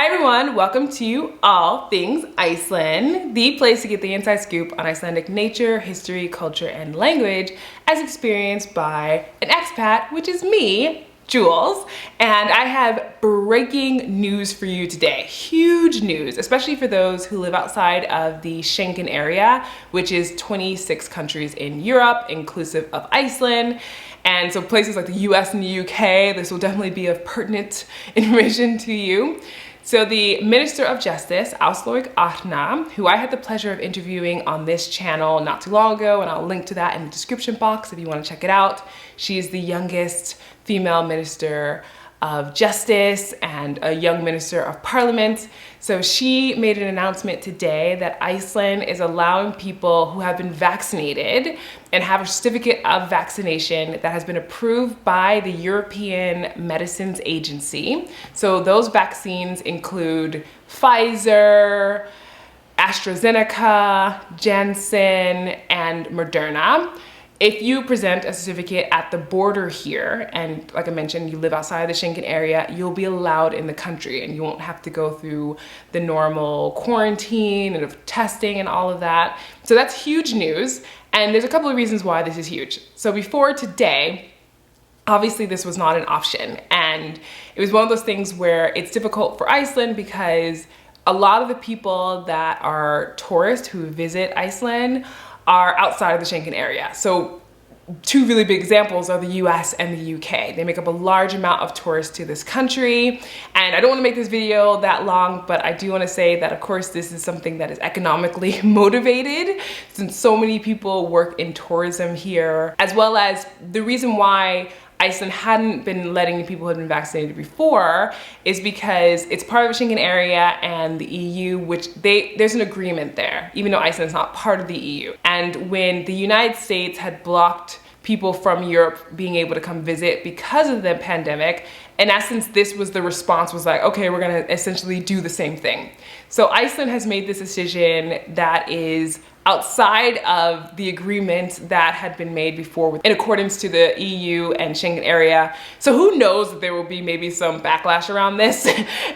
Hi everyone, welcome to All Things Iceland, the place to get the inside scoop on Icelandic nature, history, culture, and language as experienced by an expat, which is me, Jules. And I have breaking news for you today. Huge news, especially for those who live outside of the Schengen Area, which is 26 countries in Europe, inclusive of Iceland. And so places like the US and the UK, this will definitely be of pertinent information to you. So the Minister of Justice, Áslaug Arna, who I had the pleasure of interviewing on this channel not too long ago, and I'll link to that in the description box if you want to check it out. She is the youngest female Minister of Justice and a young Minister of Parliament. So she made an announcement today that Iceland is allowing people who have been vaccinated and have a certificate of vaccination that has been approved by the European Medicines Agency. So those vaccines include Pfizer, AstraZeneca, Janssen, and Moderna. If you present a certificate at the border here, and like I mentioned, you live outside of the Schengen area, you'll be allowed in the country and you won't have to go through the normal quarantine and of testing and all of that. So that's huge news. And there's a couple of reasons why this is huge. So before today, obviously this was not an option. And it was one of those things where it's difficult for Iceland because a lot of the people that are tourists who visit Iceland are outside of the Schengen area. So two really big examples are the US and the UK. They make up a large amount of tourists to this country. And I don't want to make this video that long, but I do want to say that of course this is something that is economically motivated since so many people work in tourism here, as well as the reason why Iceland hadn't been letting people who had been vaccinated before is because it's part of the Schengen area and the EU, which there's an agreement there, even though Iceland's not part of the EU. And when the United States had blocked people from Europe being able to come visit because of the pandemic, in essence, this was the response, was like, okay, we're gonna essentially do the same thing. So Iceland has made this decision that is outside of the agreement that had been made before in accordance to the EU and Schengen area. So who knows that there will be maybe some backlash around this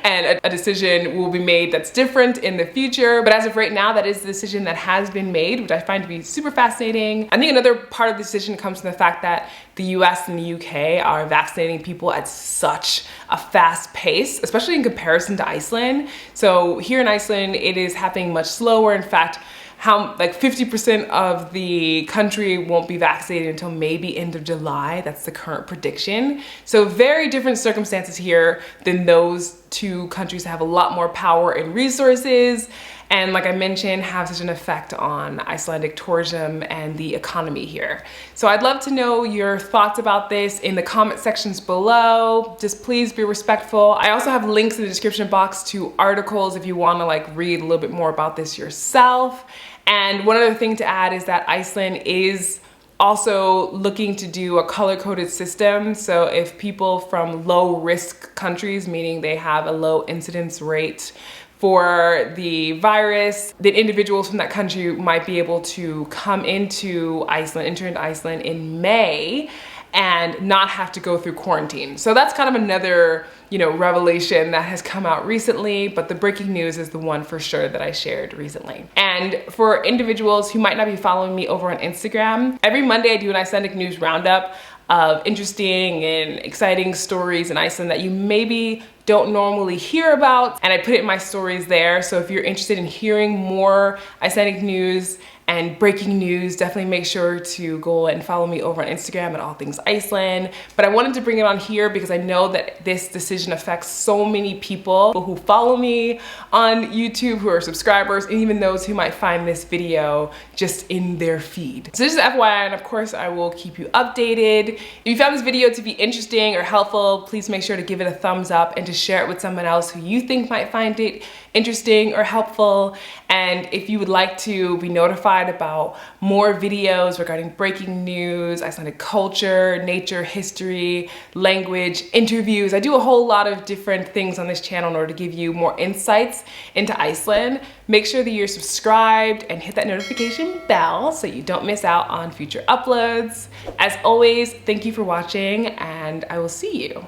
and a decision will be made that's different in the future. But as of right now, that is the decision that has been made, which I find to be super fascinating. I think another part of the decision comes from the fact that the US and the UK are vaccinating people at such a fast pace, especially in comparison to Iceland. So here in Iceland, it is happening much slower. In fact, like 50% of the country won't be vaccinated until maybe end of July. That's the current prediction. So very different circumstances here than those two countries that have a lot more power and resources. And like I mentioned, have such an effect on Icelandic tourism and the economy here. So I'd love to know your thoughts about this in the comment sections below. Just please be respectful. I also have links in the description box to articles if you want to like read a little bit more about this yourself. And one other thing to add is that Iceland is also looking to do a color-coded system. So if people from low-risk countries, meaning they have a low incidence rate for the virus, then individuals from that country might be able to come into Iceland, enter into Iceland in May and not have to go through quarantine. So that's kind of another, revelation that has come out recently, but the breaking news is the one for sure that I shared recently. And for individuals who might not be following me over on Instagram, every Monday I do an Icelandic news roundup of interesting and exciting stories in Iceland that you maybe don't normally hear about, and I put it in my stories there. So if you're interested in hearing more Icelandic news and breaking news, definitely make sure to go and follow me over on Instagram at All Things Iceland. But I wanted to bring it on here because I know that this decision affects so many people who follow me on YouTube, who are subscribers, and even those who might find this video just in their feed. So just FYI, and of course I will keep you updated. If you found this video to be interesting or helpful, please make sure to give it a thumbs up and to share it with someone else who you think might find it interesting or helpful. And if you would like to be notified about more videos regarding breaking news, Icelandic culture, nature, history, language, interviews, I do a whole lot of different things on this channel in order to give you more insights into Iceland. Make sure that you're subscribed and hit that notification bell so you don't miss out on future uploads. As always, thank you for watching, and I will see you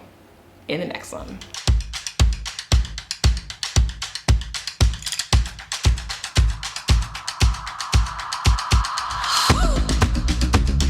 in the next one.